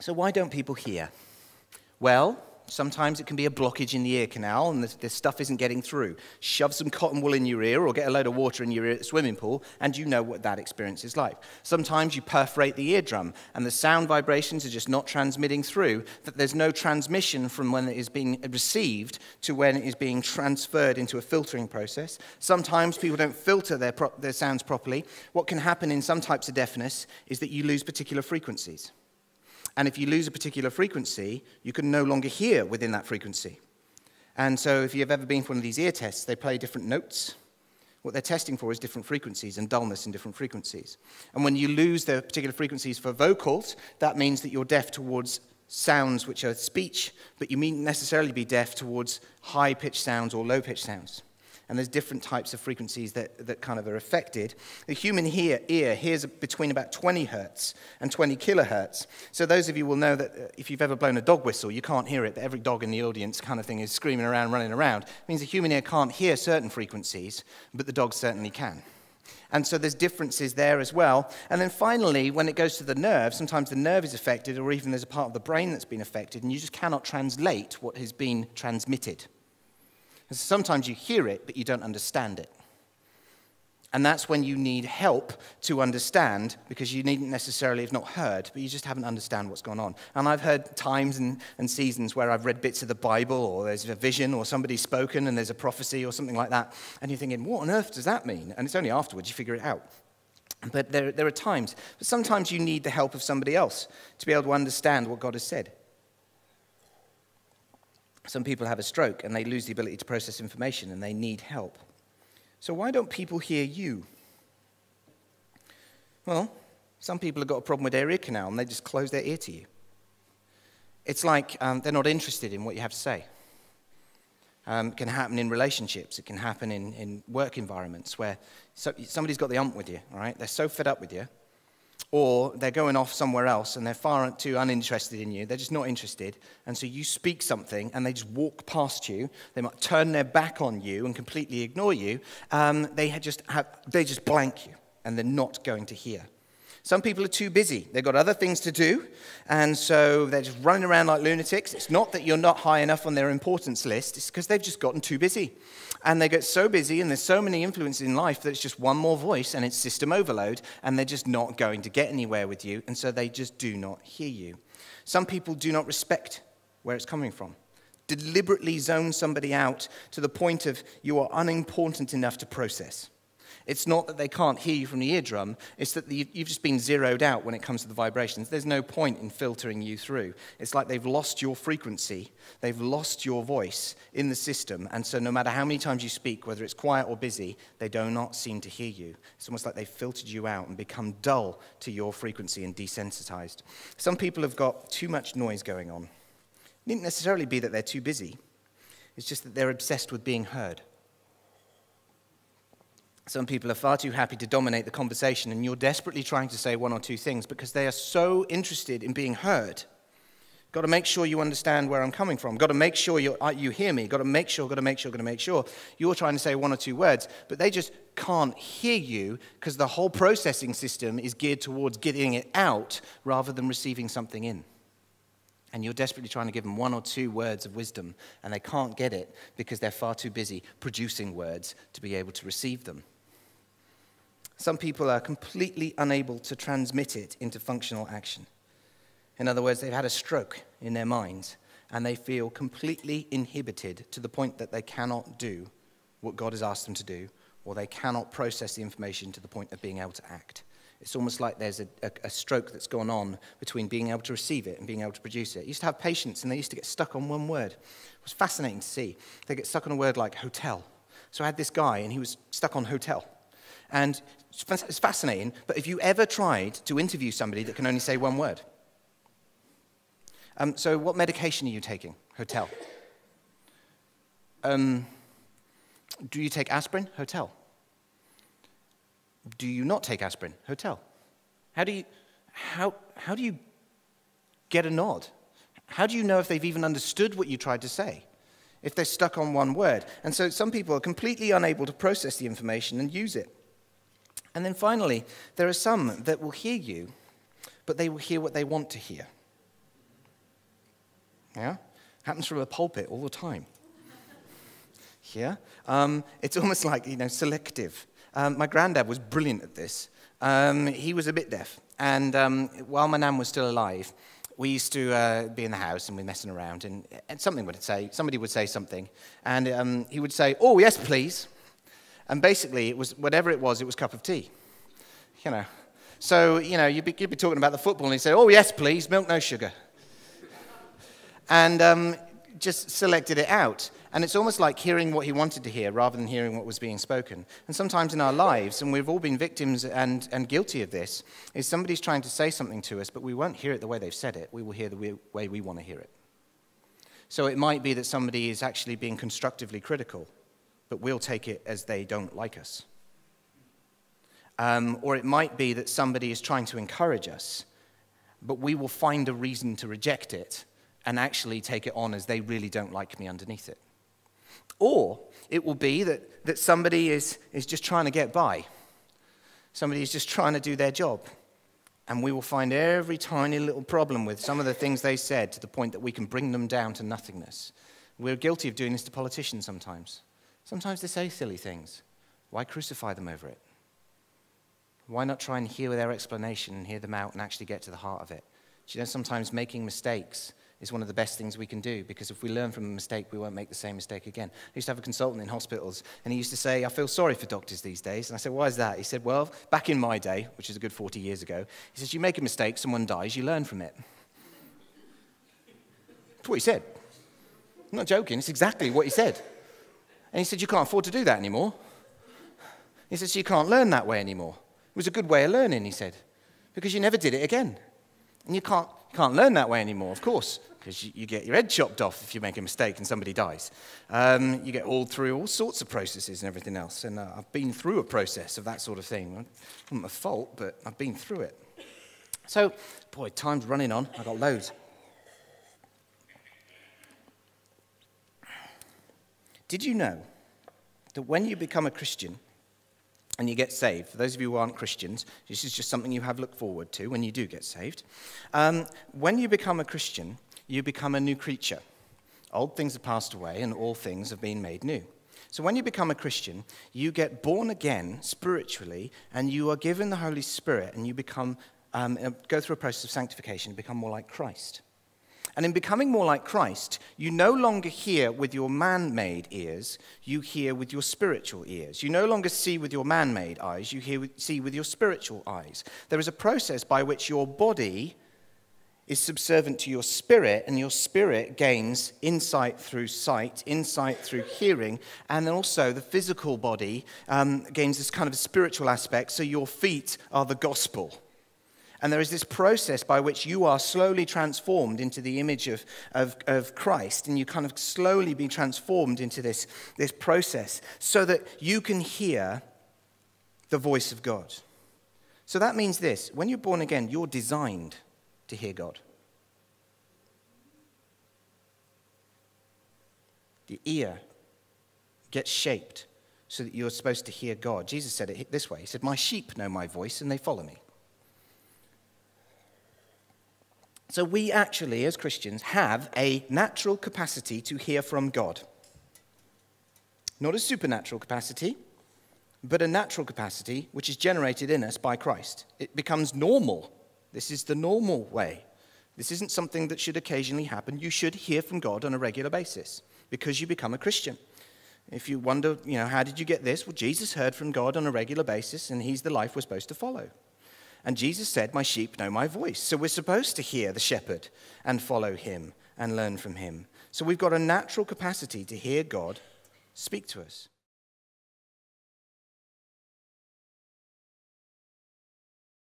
So why don't people hear? Well, sometimes it can be a blockage in the ear canal and the stuff isn't getting through. Shove some cotton wool in your ear or get a load of water in your ear at the swimming pool and you know what that experience is like. Sometimes you perforate the eardrum and the sound vibrations are just not transmitting through, that there's no transmission from when it is being received to when it is being transferred into a filtering process. Sometimes people don't filter their sounds properly. What can happen in some types of deafness is that you lose particular frequencies. And if you lose a particular frequency, you can no longer hear within that frequency. And so if you've ever been for one of these ear tests, they play different notes. What they're testing for is different frequencies and dullness in different frequencies. And when you lose the particular frequencies for vocals, that means that you're deaf towards sounds which are speech, but you may necessarily be deaf towards high-pitched sounds or low-pitched sounds. And there's different types of frequencies that kind of are affected. The human ear hears between about 20 hertz and 20 kilohertz. So those of you will know that if you've ever blown a dog whistle, you can't hear it, but every dog in the audience kind of thing is screaming around, running around. It means the human ear can't hear certain frequencies, but the dog certainly can. And so there's differences there as well. And then finally, when it goes to the nerve, sometimes the nerve is affected, or even there's a part of the brain that's been affected, and you just cannot translate what has been transmitted. And so sometimes you hear it, but you don't understand it. And that's when you need help to understand, because you needn't necessarily have not heard, but you just haven't understand what's gone on. And I've heard times and seasons where I've read bits of the Bible, or there's a vision, or somebody's spoken, and there's a prophecy, or something like that, and you're thinking, what on earth does that mean? And it's only afterwards you figure it out. But there are times, but sometimes you need the help of somebody else to be able to understand what God has said. Some people have a stroke and they lose the ability to process information and they need help. So why don't people hear you? Well, some people have got a problem with their ear canal and they just close their ear to you. It's like they're not interested in what you have to say. It can happen in relationships. It can happen in work environments where somebody's got the ump with you, all right? They're so fed up with you. Or they're going off somewhere else and they're far too uninterested in you. They're just not interested. And so you speak something and they just walk past you. They might turn their back on you and completely ignore you. They just blank you and they're not going to hear. Some people are too busy. They've got other things to do, and so they're just running around like lunatics. It's not that you're not high enough on their importance list. It's because they've just gotten too busy. And they get so busy, and there's so many influences in life that it's just one more voice, and it's system overload, and they're just not going to get anywhere with you, and so they just do not hear you. Some people do not respect where it's coming from. Deliberately zone somebody out to the point of you are unimportant enough to process. It's not that they can't hear you from the eardrum, it's that you've just been zeroed out when it comes to the vibrations. There's no point in filtering you through. It's like they've lost your frequency, they've lost your voice in the system, and so no matter how many times you speak, whether it's quiet or busy, they do not seem to hear you. It's almost like they've filtered you out and become dull to your frequency and desensitized. Some people have got too much noise going on. It needn't necessarily be that they're too busy. It's just that they're obsessed with being heard. Some people are far too happy to dominate the conversation, and you're desperately trying to say one or two things because they are so interested in being heard. Got to make sure you understand where I'm coming from. Got to make sure you hear me. Got to make sure. You're trying to say one or two words, but they just can't hear you because the whole processing system is geared towards getting it out rather than receiving something in. And you're desperately trying to give them one or two words of wisdom, and they can't get it because they're far too busy producing words to be able to receive them. Some people are completely unable to transmit it into functional action. In other words, they've had a stroke in their minds, and they feel completely inhibited to the point that they cannot do what God has asked them to do, or they cannot process the information to the point of being able to act. It's almost like there's a stroke that's gone on between being able to receive it and being able to produce it. I used to have patients, and they used to get stuck on one word. It was fascinating to see. They get stuck on a word like hotel. So I had this guy, and he was stuck on hotel. And it's fascinating, but have you ever tried to interview somebody that can only say one word? So what medication are you taking? Hotel. Do you take aspirin? Hotel. Do you not take aspirin? Hotel. How do you get a nod? How do you know if they've even understood what you tried to say? If they're stuck on one word. And so some people are completely unable to process the information and use it. And then finally, there are some that will hear you, but they will hear what they want to hear. Yeah? Happens from a pulpit all the time. Yeah? It's almost like, selective. My granddad was brilliant at this. He was a bit deaf. And while my nan was still alive, we used to be in the house and we're messing around. And somebody would say something. And he would say, "Oh, yes, please." And basically, it was cup of tea. So, you'd be talking about the football and he'd say, "Oh, yes, please, milk, no sugar." And just selected it out. And it's almost like hearing what he wanted to hear rather than hearing what was being spoken. And sometimes in our lives, and we've all been victims and guilty of this, is somebody's trying to say something to us, but we won't hear it the way they've said it. We will hear the way we want to hear it. So it might be that somebody is actually being constructively critical, but we'll take it as they don't like us. Or it might be that somebody is trying to encourage us, but we will find a reason to reject it and actually take it on as they really don't like me underneath it. Or it will be that somebody is just trying to get by. Somebody is just trying to do their job. And we will find every tiny little problem with some of the things they said to the point that we can bring them down to nothingness. We're guilty of doing this to politicians sometimes. Sometimes they say silly things. Why crucify them over it? Why not try and hear their explanation and hear them out and actually get to the heart of it? Do you know, sometimes making mistakes is one of the best things we can do, because if we learn from a mistake, we won't make the same mistake again. I used to have a consultant in hospitals, and he used to say, "I feel sorry for doctors these days." And I said, "Why is that?" He said, "Well, back in my day," which is a good 40 years ago, he says, "You make a mistake, someone dies, you learn from it." That's what he said. I'm not joking, it's exactly what he said. And he said, "You can't afford to do that anymore." He says, "You can't learn that way anymore." It was a good way of learning, he said, because you never did it again. And you can't learn that way anymore, of course, because you get your head chopped off if you make a mistake and somebody dies. You get hauled through all sorts of processes and everything else. And I've been through a process of that sort of thing. It's not my fault, but I've been through it. So, boy, time's running on. I've got loads. Did you know that when you become a Christian and you get saved, for those of you who aren't Christians, this is just something you have looked forward to when you do get saved. When you become a Christian, you become a new creature. Old things have passed away and all things have been made new. So when you become a Christian, you get born again spiritually, and you are given the Holy Spirit, and you become go through a process of sanctification and become more like Christ. And in becoming more like Christ, you no longer hear with your man-made ears, you hear with your spiritual ears. You no longer see with your man-made eyes, you see with your spiritual eyes. There is a process by which your body is subservient to your spirit, and your spirit gains insight through sight, insight through hearing, and then also the physical body gains this kind of spiritual aspect, so your feet are the gospel. And there is this process by which you are slowly transformed into the image of Christ, and you kind of slowly be transformed into this process so that you can hear the voice of God. So that means this: when you're born again, you're designed to hear God. The ear gets shaped so that you're supposed to hear God. Jesus said it this way. He said, "My sheep know my voice and they follow me." So we actually, as Christians, have a natural capacity to hear from God. Not a supernatural capacity, but a natural capacity which is generated in us by Christ. It becomes normal. This is the normal way. This isn't something that should occasionally happen. You should hear from God on a regular basis because you become a Christian. If you wonder, how did you get this? Well, Jesus heard from God on a regular basis, and he's the life we're supposed to follow. And Jesus said, "My sheep know my voice." So we're supposed to hear the shepherd and follow him and learn from him. So we've got a natural capacity to hear God speak to us.